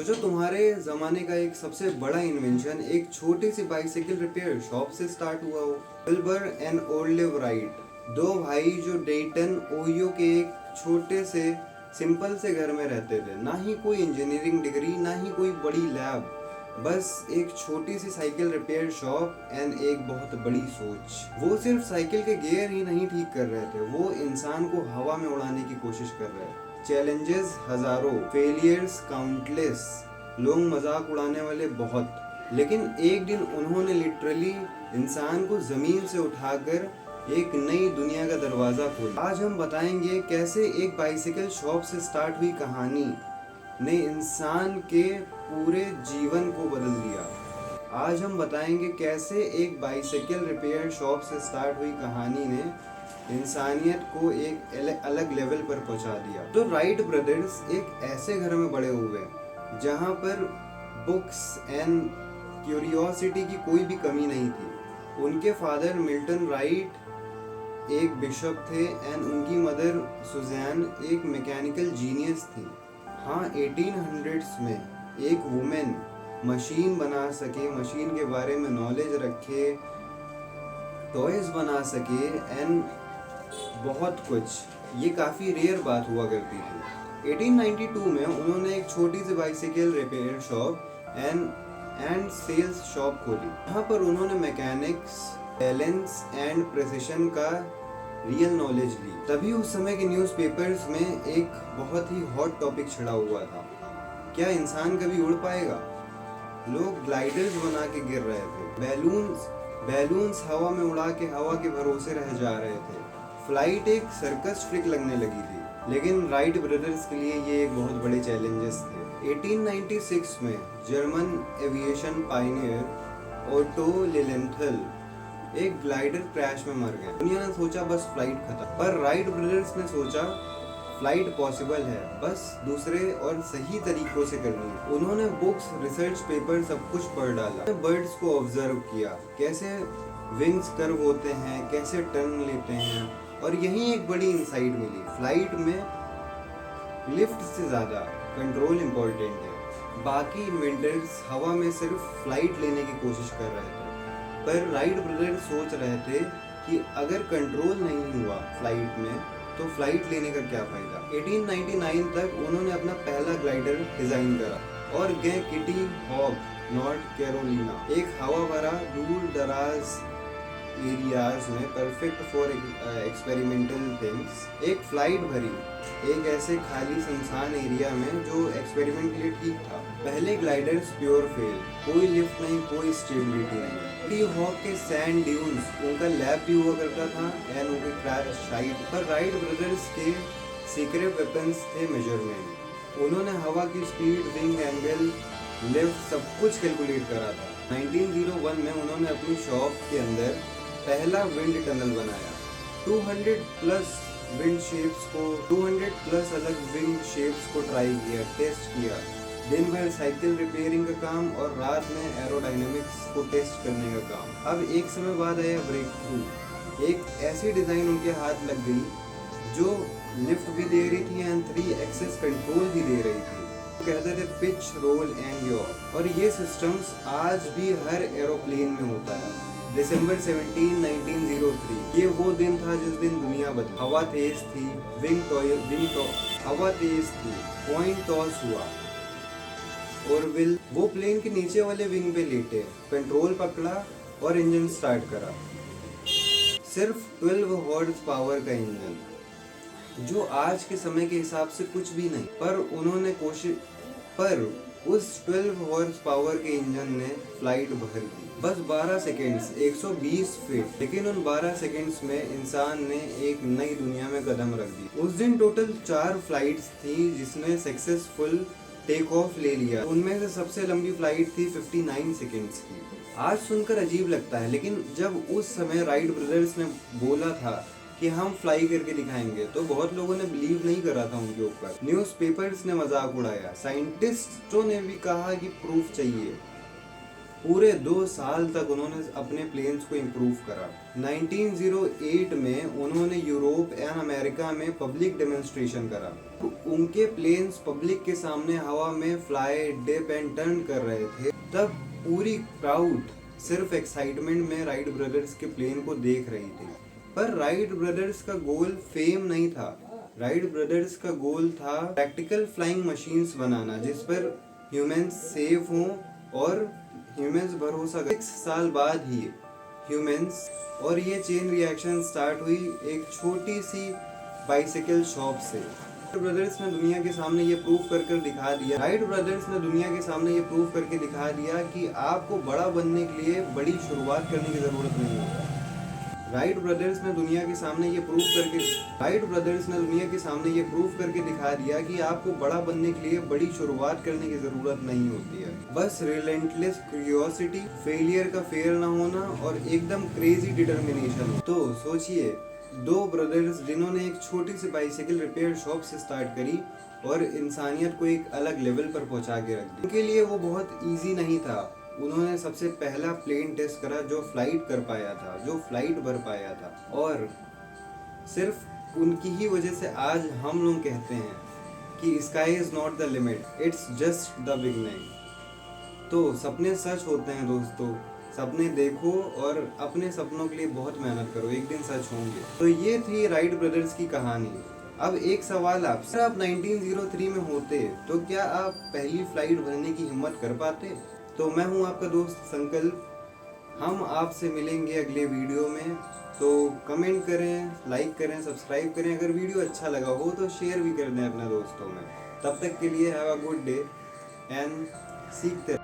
सोचो तुम्हारे ज़माने का एक सबसे बड़ा इन्वेंशन एक छोटी सी बाइसाइकिल रिपेयर शॉप से स्टार्ट हुआ हो। विल्बर एंड ओलिव राइट, दो भाई जो डेटन ओहियो के एक छोटे से सिंपल से घर में रहते थे। ना ही कोई इंजीनियरिंग डिग्री, ना ही कोई बड़ी लैब, बस एक छोटी सी साइकिल रिपेयर शॉप एंड एक बहुत बड़ी सोच। वो सिर्फ साइकिल के गियर ही नहीं ठीक कर रहे थे, वो इंसान को हवा में उड़ाने की कोशिश कर रहे थे। चैलेंजेस हजारों, फेलियर्स काउंटलेस, लोग मजाक उड़ाने वाले बहुत, लेकिन एक दिन उन्होंने लिटरली इंसान को जमीन से उठाकर एक नई दुनिया का दरवाजा खोला। आज हम बताएंगे कैसे एक बाइसाइकिल शॉप से स्टार्ट हुई कहानी ने इंसान के पूरे जीवन को बदल दिया। आज हम बताएंगे कैसे एक बाइसाइकिल रिपेयर शॉप से स्टार्ट हुई कहानी ने इंसानियत को एक अलग लेवल पर पहुंचा दिया। तो राइट ब्रदर्स एक ऐसे घर में बड़े हुए जहां पर बुक्स एंड क्यूरियोसिटी की कोई भी कमी नहीं थी। उनके फादर मिल्टन राइट एक बिशप थे एंड उनकी मदर सुजैन एक मैकेनिकल जीनियस थी। हाँ, 1800s में एक वुमेन मशीन बना सके, मशीन के बारे में नॉलेज रखे, टॉयज बना सके एंड बहुत कुछ, ये काफ़ी रेयर बात हुआ करती थी। 1892 में उन्होंने एक छोटी सी bicycle repair shop and sales shop खोली। यहाँ पर उन्होंने मैकेनिक्स, बैलेंस एंड प्रिसिशन का रियल नॉलेज ली। तभी उस समय के न्यूज़पेपर्स में एक बहुत ही हॉट टॉपिक छिड़ा हुआ था, क्या इंसान कभी उड़ पाएगा। लोग ग्लाइडर्स बना के गिर रहे थे, बैलून्स हवा में उड़ा के हवा के भरोसे रह जा रहे थे। फ्लाइट एक सर्कस ट्रिक लगने लगी थी, लेकिन राइट ब्रदर्स के लिए ये एक बहुत बड़े चैलेंजेस थे। 1896 में जर्मन एविएशन पायनियर ओटो लिलेंथल एक ग्लाइडर क्रैश में मर गए। दुनिया ने सोचा बस फ्लाइट खत्म, पर राइट ब्रदर्स ने सोचा फ्लाइट पॉसिबल है, बस दूसरे और सही तरीकों से करनी है। उन्होंने बुक्स, रिसर्च पेपर सब कुछ पढ़ डाला। बर्ड्स को ऑब्जर्व किया, कैसे विंग्स कर्व होते हैं, कैसे टर्न लेते हैं, और यही एक बड़ी इंसाइट मिली, फ्लाइट में लिफ्ट से ज़्यादा कंट्रोल इम्पोर्टेंट है। बाकी इन्वेंटर्स हवा में सिर्फ फ्लाइट लेने की कोशिश कर रहे थे, पर राइट ब्रदर्स सोच रहे थे कि अगर कंट्रोल नहीं हुआ फ्लाइट में तो फ्लाइट लेने का क्या फ़ायदा। 1899 तक उन्होंने अपना पहला ग्लाइडर डिज़ाइन करा और गए किटी हॉक, नॉर्थ कैरोलिना, एक हवा भरा दूर दराज एरियाज में, परफेक्ट फॉर एक्सपेरिमेंटल थिंग्स। एक फ्लाइट भरी एक ऐसे खाली सुनसान एरिया में जो एक्सपेरिमेंट के लिए ठीक था। पहले ग्लाइडर्स प्योर फेल, कोई लिफ्ट नहीं, कोई स्टेबिलिटी नहीं। किटी हॉक के सैंड ड्यून्स, उनका लैब भी हुआ करता था एंड उनके क्रैश साइट पर। राइट ब्रदर्स के सीक्रेट वेपन्स थे मेजरमेंट। उन्होंने हवा की स्पीड, विंग एंगल, लिफ्ट सब कुछ कैलकुलेट करा था। 1901 में उन्होंने अपनी शॉप के अंदर पहला विंड टनल बनाया। 200 प्लस विंड शेप्स को, 200 प्लस अलग विंग शेप्स को ट्राई किया, टेस्ट किया। दिन भर साइकिल रिपेयरिंग का काम और रात में एरोडायनेमिक्स को टेस्ट करने का काम। अब एक समय बाद आया ब्रेक थ्रू, एक ऐसी डिज़ाइन उनके हाथ लग गई जो लिफ्ट भी दे रही थी एंड 3 एक्सेस कंट्रोल भी दे रही थी। कहते थे पिच, रोल एंड यॉ, और ये सिस्टम्स आज भी हर एरोप्लेन में होता है। दिसंबर 17, 1903 ये वो दिन था जिस दिन दुनिया बदली। हवा तेज थी, हवा तेज थी, पॉइंट टॉस हुआ और वो प्लेन के नीचे वाले विंग पे लेटे, कंट्रोल पकड़ा और इंजन स्टार्ट करा। सिर्फ 12 हॉर्स पावर का इंजन, जो आज के समय के हिसाब से कुछ भी नहीं, पर उस 12 हॉर्स पावर के इंजन ने फ्लाइट भर दी। बस 12 सेकेंड्स, 120 फीट, लेकिन उन 12 सेकेंड्स में इंसान ने एक नई दुनिया में कदम रख दी। उस दिन टोटल 4 फ्लाइट्स थी जिसने सक्सेसफुल टेक ऑफ ले लिया। उनमें से सबसे लंबी फ्लाइट थी 59 सेकेंड्स की। आज सुनकर अजीब लगता है, लेकिन जब उस समय राइट ब्रदर्स ने बोला था कि हम फ्लाई करके दिखाएंगे तो बहुत लोगों ने बिलीव नहीं करा था उनके ऊपर। न्यूज़पेपर्स ने मजाक उड़ाया, साइंटिस्टों ने भी कहा कि प्रूफ चाहिए, पूरे 2 साल तक उन्होंने अपने प्लेन्स को इम्प्रूव करा। 1908 में उन्होंने यूरोप एंड अमेरिका में पब्लिक डेमोन्स्ट्रेशन करा। उनके प्लेन्स पब्लिक के सामने हवा में फ्लाई, डिप एंड टर्न कर रहे थे, तब पूरी क्राउड सिर्फ एक्साइटमेंट में राइट ब्रदर्स के प्लेन को देख रही थी। पर राइट ब्रदर्स का गोल फेम नहीं था। राइट ब्रदर्स का गोल था प्रैक्टिकल फ्लाइंग मशीन्स बनाना जिस पर ह्यूमंस सेफ हों और ह्यूमंस भरोसा करें। 6 साल बाद ही ह्यूमंस और ये चेन रिएक्शन स्टार्ट हुई एक छोटी सी बाइसिकल शॉप से। ब्रदर्स ने दुनिया के सामने ये प्रूव कर दिखा दिया राइट ब्रदर्स ने दुनिया के सामने ये प्रूव करके दिखा दिया कि आपको बड़ा बनने के लिए बड़ी शुरुआत करने की जरूरत नहीं है। राइट ब्रदर्स ने दुनिया के सामने ये प्रूव करके दिखा दिया कि आपको बड़ा बनने के लिए बड़ी शुरुआत करने की जरूरत नहीं होती है। बस रिलेंटलेस क्यूरियोसिटी, फेलियर का फेयर ना होना और एकदम क्रेजी डिटर्मिनेशन। तो सोचिए 2 ब्रदर्स जिन्होंने एक छोटी सी बाइसिकल रिपेयर शॉप से स्टार्ट करी और इंसानियत को एक अलग लेवल पर पहुंचा के रख दी। उनके लिए वो बहुत इजी नहीं था। उन्होंने सबसे पहला प्लेन टेस्ट करा जो फ्लाइट कर पाया था, जो फ्लाइट भर पाया था, और सिर्फ उनकी ही वजह से आज हम लोग कहते हैं कि sky is not the limit, it's just the beginning. तो सपने सच होते हैं दोस्तों, सपने देखो और अपने सपनों के लिए बहुत मेहनत करो, एक दिन सच होंगे। तो ये थी राइट ब्रदर्स की कहानी। अब एक सवाल आपसे, आप 1903 में होते तो क्या आप पहली फ्लाइट भरने की हिम्मत कर पाते? तो मैं हूं आपका दोस्त संकल्प, हम आपसे मिलेंगे अगले वीडियो में। तो कमेंट करें, लाइक करें, सब्सक्राइब करें। अगर वीडियो अच्छा लगा हो तो शेयर भी कर दें अपने दोस्तों में। तब तक के लिए have a good day and सीखते